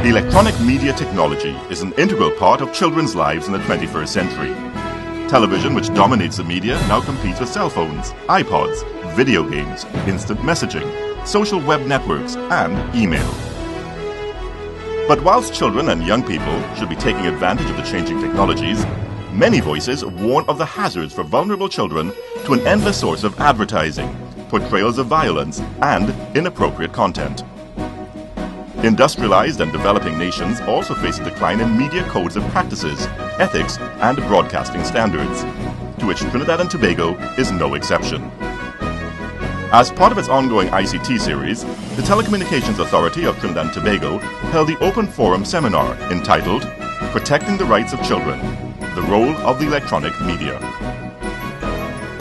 Electronic media technology is an integral part of children's lives in the 21st century. Television, which dominates the media, now competes with cell phones, iPods, video games, instant messaging, social web networks, and email. But whilst children and young people should be taking advantage of the changing technologies, many voices warn of the hazards for vulnerable children to an endless source of advertising, portrayals of violence, and inappropriate content. Industrialized and developing nations also face a decline in media codes of practices, ethics, and broadcasting standards, to which Trinidad and Tobago is no exception. As part of its ongoing ICT series, the Telecommunications Authority of Trinidad and Tobago held the Open Forum seminar entitled Protecting the Rights of Children, the Role of the Electronic Media.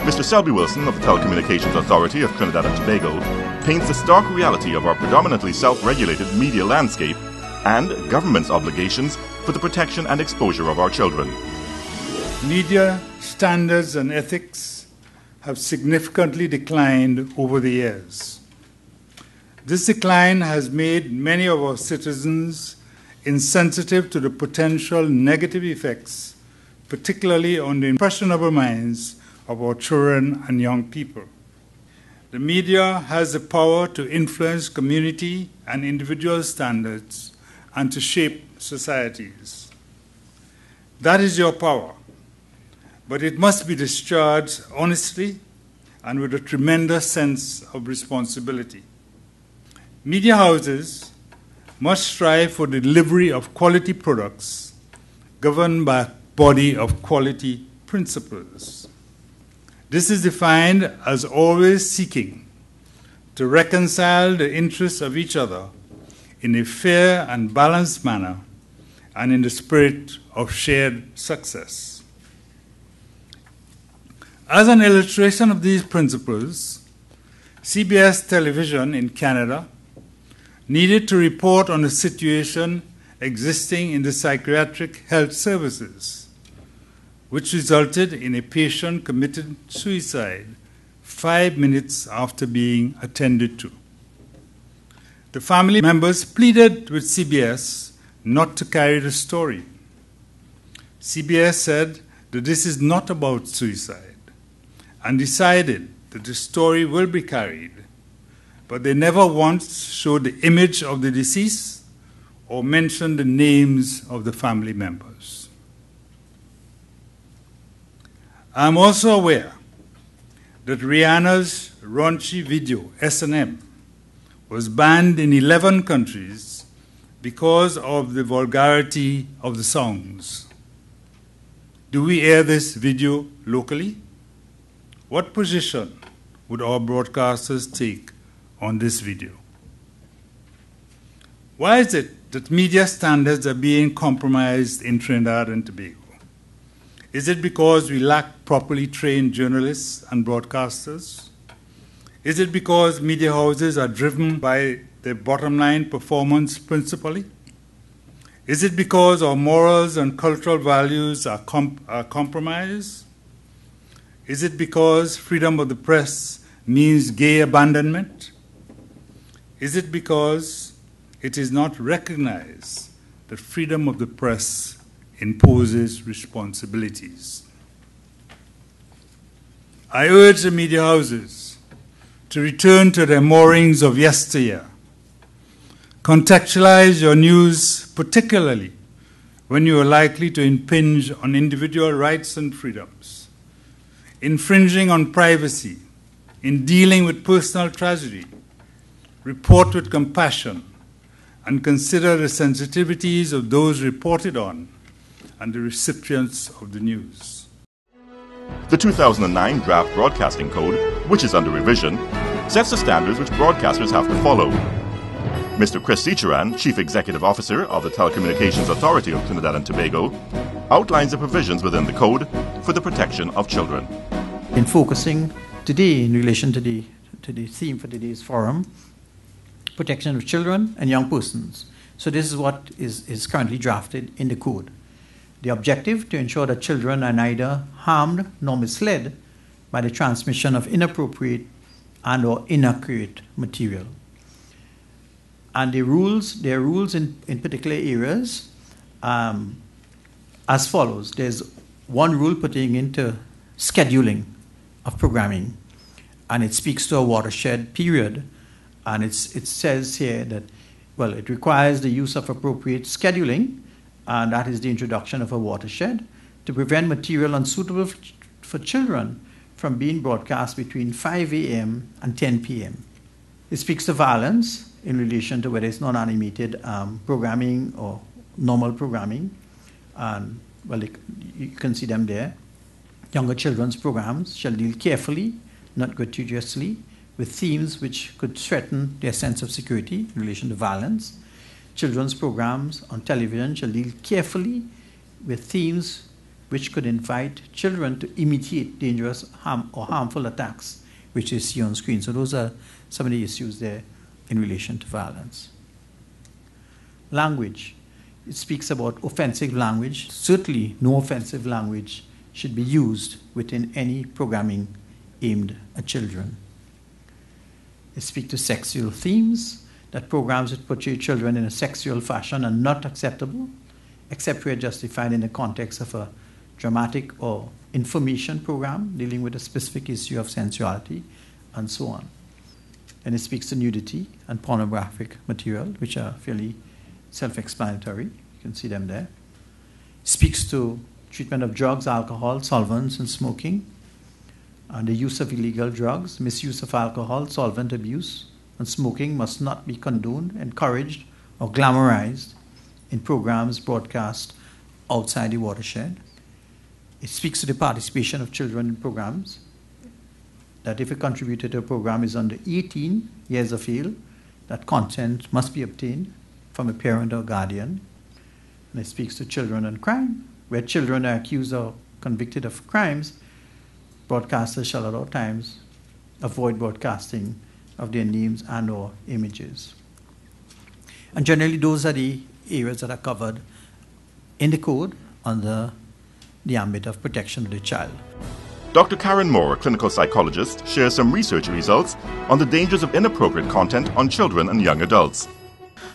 Mr. Selby Wilson of the Telecommunications Authority of Trinidad and Tobago paints the stark reality of our predominantly self-regulated media landscape and government's obligations for the protection and exposure of our children. Media standards and ethics have significantly declined over the years. This decline has made many of our citizens insensitive to the potential negative effects, particularly on the impressionable minds of our children and young people. The media has the power to influence community and individual standards and to shape societies. That is your power, but it must be discharged honestly and with a tremendous sense of responsibility. Media houses must strive for the delivery of quality products governed by a body of quality principles. This is defined as always seeking to reconcile the interests of each other in a fair and balanced manner and in the spirit of shared success. As an illustration of these principles, CBS Television in Canada needed to report on the situation existing in the psychiatric health services, which resulted in a patient committed suicide 5 minutes after being attended to. The family members pleaded with CBS not to carry the story. CBS said that this is not about suicide and decided that the story will be carried, but they never once showed the image of the deceased or mentioned the names of the family members. I am also aware that Rihanna's raunchy video, S&M, was banned in 11 countries because of the vulgarity of the songs. Do we air this video locally? What position would our broadcasters take on this video? Why is it that media standards are being compromised in Trinidad and Tobago? Is it because we lack properly trained journalists and broadcasters? Is it because media houses are driven by their bottom line performance principally? Is it because our morals and cultural values are compromised? Is it because freedom of the press means gay abandonment? Is it because it is not recognized that freedom of the press imposes responsibilities? I urge the media houses to return to their moorings of yesteryear. Contextualize your news, particularly when you are likely to impinge on individual rights and freedoms, infringing on privacy, in dealing with personal tragedy. Report with compassion and consider the sensitivities of those reported on and the recipients of the news. The 2009 Draft Broadcasting Code, which is under revision, sets the standards which broadcasters have to follow. Mr. Chris Seacharan, Chief Executive Officer of the Telecommunications Authority of Trinidad and Tobago, outlines the provisions within the code for the protection of children. In focusing today in relation to the theme for today's forum, protection of children and young persons. So this is what is currently drafted in the code. The objective to ensure that children are neither harmed nor misled by the transmission of inappropriate and or inaccurate material. And there are rules in particular areas as follows. There's one rule putting into scheduling of programming, and it speaks to a watershed period. And it says here that, well, it requires the use of appropriate scheduling, and that is the introduction of a watershed, to prevent material unsuitable for children from being broadcast between 5 a.m. and 10 p.m. It speaks to violence in relation to whether it's non-animated programming or normal programming. And, well, you can see them there. Younger children's programs shall deal carefully, not gratuitously, with themes which could threaten their sense of security in relation to violence. Children's programs on television shall deal carefully with themes which could invite children to imitate dangerous or harmful attacks which they see on screen. So those are some of the issues there in relation to violence. Language. It speaks about offensive language. Certainly no offensive language should be used within any programming aimed at children. It speaks to sexual themes, that programs that portray children in a sexual fashion are not acceptable, except where justified in the context of a dramatic or information program dealing with a specific issue of sensuality, and so on. And it speaks to nudity and pornographic material, which are fairly self-explanatory. You can see them there. It speaks to treatment of drugs, alcohol, solvents, and smoking, and the use of illegal drugs, misuse of alcohol, solvent abuse, and smoking must not be condoned, encouraged, or glamorized in programs broadcast outside the watershed. It speaks to the participation of children in programs, that if a contributor to a program is under 18 years of age, that consent must be obtained from a parent or guardian. And it speaks to children and crime, where children are accused or convicted of crimes, broadcasters shall at all times avoid broadcasting of their names and or images. And generally those are the areas that are covered in the code under the ambit of protection of the child. Dr. Karen Moore, a clinical psychologist, shares some research results on the dangers of inappropriate content on children and young adults.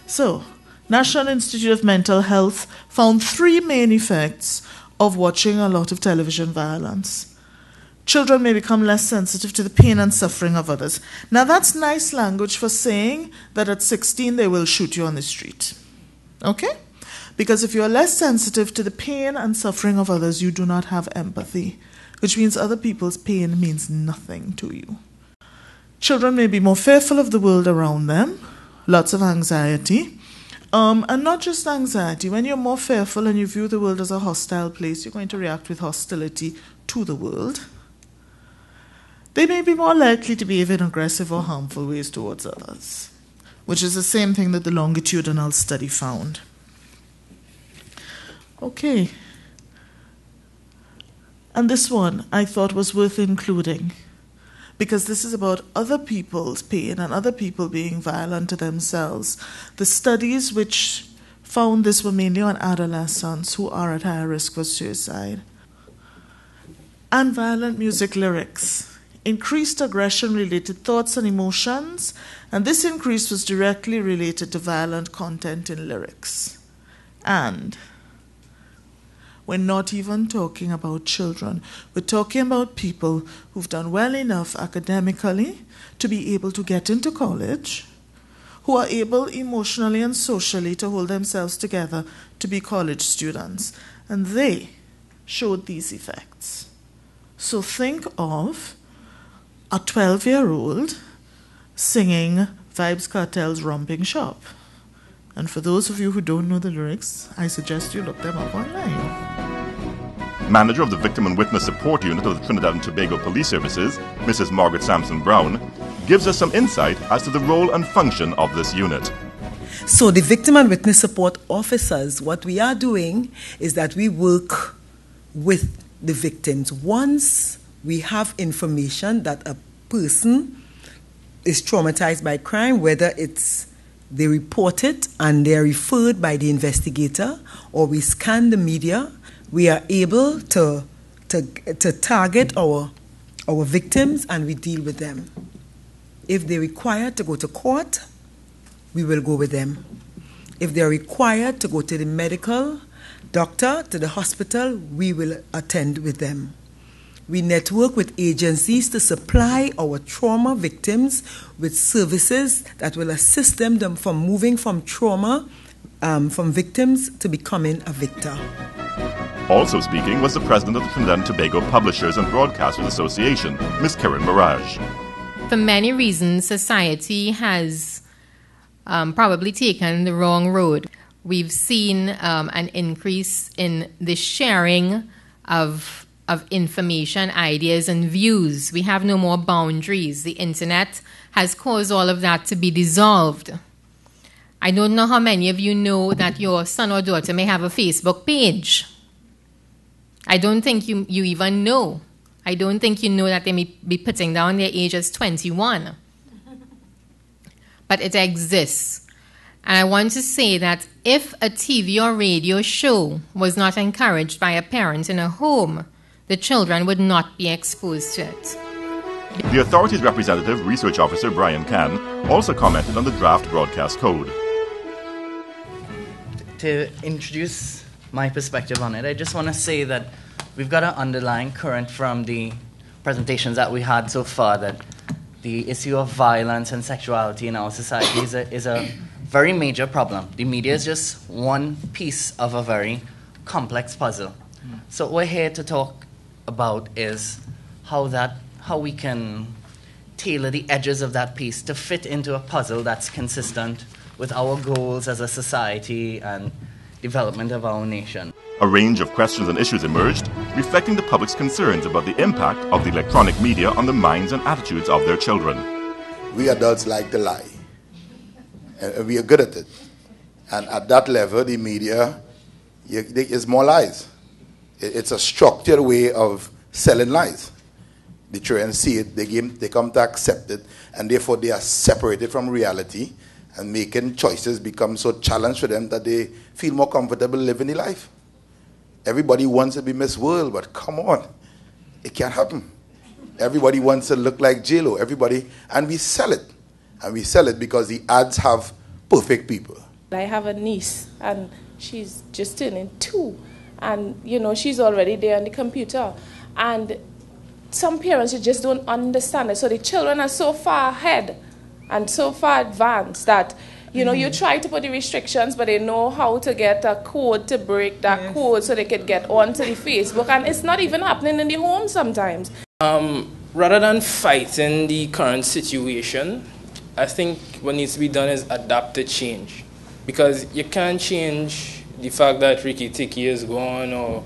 So, National Institute of Mental Health found 3 main effects of watching a lot of television violence. Children may become less sensitive to the pain and suffering of others. Now that's nice language for saying that at 16 they will shoot you on the street. Okay? Because if you are less sensitive to the pain and suffering of others, you do not have empathy, which means other people's pain means nothing to you. Children may be more fearful of the world around them, lots of anxiety, and not just anxiety. When you're more fearful and you view the world as a hostile place, you're going to react with hostility to the world. They may be more likely to behave in aggressive or harmful ways towards others, which is the same thing that the longitudinal study found. Okay. And this one I thought was worth including, because this is about other people's pain and other people being violent to themselves. The studies which found this were mainly on adolescents who are at higher risk for suicide. And violent music lyrics. Increased aggression-related thoughts and emotions, and this increase was directly related to violent content in lyrics. And we're not even talking about children. We're talking about people who've done well enough academically to be able to get into college, who are able emotionally and socially to hold themselves together to be college students. And they showed these effects. So think of a 12-year-old singing Vybz Kartel's Romping Shop. And for those of you who don't know the lyrics, I suggest you look them up online. Manager of the Victim and Witness Support Unit of the Trinidad and Tobago Police Services, Mrs. Margaret Sampson-Brown, gives us some insight as to the role and function of this unit. So the Victim and Witness Support Officers, what we are doing is that we work with the victims. Once we have information that a person is traumatized by crime, whether it's they report it and they're referred by the investigator, or we scan the media, we are able to target our victims and we deal with them. If they require to go to court, we will go with them. If they're required to go to the medical doctor, to the hospital, we will attend with them. We network with agencies to supply our trauma victims with services that will assist them from moving from trauma, from victims to becoming a victor. Also speaking was the president of the Trinidad and Tobago Publishers and Broadcasters Association, Ms. Karen Mirage. For many reasons, society has probably taken the wrong road. We've seen an increase in the sharing of information, ideas, and views. We have no more boundaries. The internet has caused all of that to be dissolved. I don't know how many of you know that your son or daughter may have a Facebook page. I don't think you even know. I don't think you know that they may be putting down their age as 21. But it exists. And I want to say that if a TV or radio show was not encouraged by a parent in a home, the children would not be exposed to it. The authority's representative, Research Officer Brian Can, also commented on the draft broadcast code. To introduce my perspective on it, I just want to say that we've got an underlying current from the presentations that we had so far that the issue of violence and sexuality in our society is a very major problem. The media is just one piece of a very complex puzzle. So what we're here to talk about is how we can tailor the edges of that piece to fit into a puzzle that's consistent with our goals as a society and development of our nation. A range of questions and issues emerged, reflecting the public's concerns about the impact of the electronic media on the minds and attitudes of their children. We adults like to lie, and we are good at it. And at that level, the media is more lies. It's a structured way of selling lies. They try and see it, they come to accept it, and therefore they are separated from reality, and making choices becomes so challenged for them that they feel more comfortable living the life. Everybody wants to be Miss World, but come on, it can't happen. Everybody wants to look like J-Lo, and we sell it. And we sell it because the ads have perfect people. I have a niece, and she's just turning 2. And, she's already there on the computer. And some parents, just don't understand it. So the children are so far ahead and so far advanced that, you try to put the restrictions, but they know how to get a code to break that code so they can get onto the Facebook. And it's not even happening in the home sometimes. Rather than fighting the current situation, I think what needs to be done is adapt to change. Because you can't change the fact that Ricky Tikki is gone, or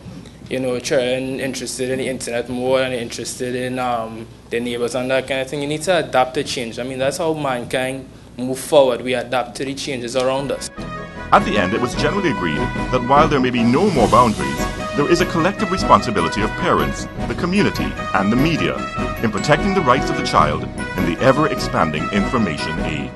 children interested in the internet more than interested in their neighbors and that kind of thing. You need to adapt to change. I mean, that's how mankind move forward. We adapt to the changes around us. At the end, it was generally agreed that while there may be no more boundaries, there is a collective responsibility of parents, the community, and the media in protecting the rights of the child in the ever-expanding information age.